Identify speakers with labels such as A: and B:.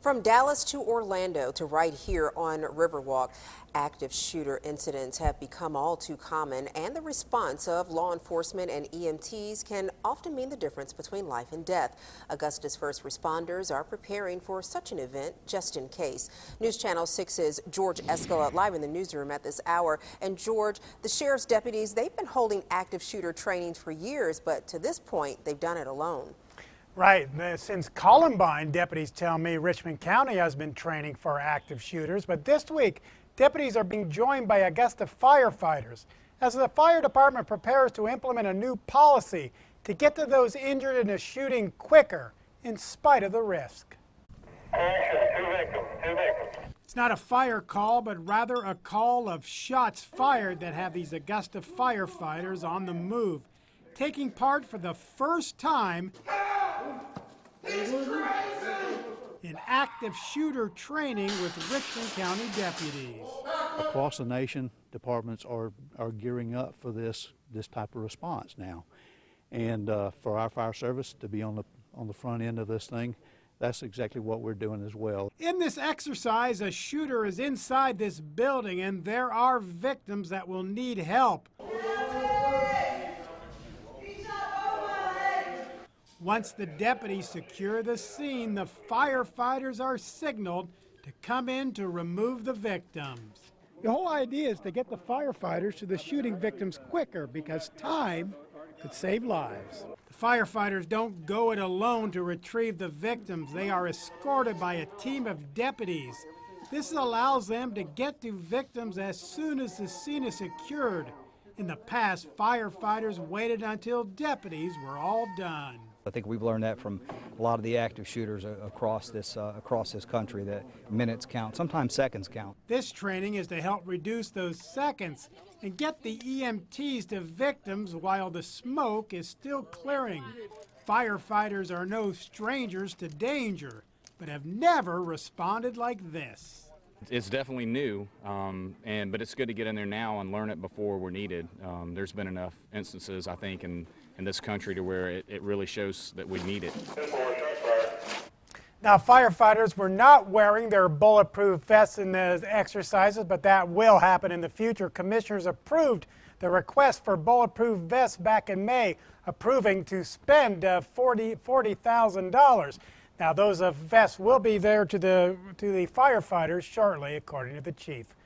A: From Dallas to Orlando to right here on Riverwalk, active shooter incidents have become all too common, and the response of law enforcement and EMTs can often mean the difference between life and death. Augusta's first responders are preparing for such an event just in case. News Channel 6's George Escala live in the newsroom at this hour. And George, the sheriff's deputies, they've been holding active shooter trainings for years, but to this point, they've done it alone.
B: Right. Since Columbine, deputies tell me Richmond County has been training for active shooters. But this week, deputies are being joined by Augusta Firefighters as the fire department prepares to implement a new policy to get to those injured in a shooting quicker in spite of the risk.
C: Two victims.
B: It's not a fire call, but rather a call of shots fired that have these Augusta firefighters on the move, taking part for the first time in active shooter training with Richmond County deputies.
D: Across the nation, departments are gearing up for this type of response now. And for our fire service to be on the front end of this thing, that's exactly what we're doing as well.
B: In this exercise, a shooter is inside this building, and there are victims that will need help. Once the deputies secure the scene, the firefighters are signaled to come in to remove the victims. The whole idea is to get the firefighters to the shooting victims quicker because time could save lives. The firefighters don't go it alone to retrieve the victims. They are escorted by a team of deputies. This allows them to get to victims as soon as the scene is secured. In the past, firefighters waited until deputies were all done.
E: I think we've learned that from a lot of the active shooters across this country, that minutes count, sometimes seconds count.
B: This training is to help reduce those seconds and get the EMTs to victims while the smoke is still clearing. Firefighters are no strangers to danger, but have never responded like this.
F: It's definitely new, but it's good to get in there now and learn it before we're needed. There's been enough instances, I think, in this country to where it really shows that we need it.
B: Now, firefighters were not wearing their bulletproof vests in the exercises, but that will happen in the future. Commissioners approved the request for bulletproof vests back in May, approving to spend $40,000. Now, those vests will be there to the firefighters shortly, according to the chief.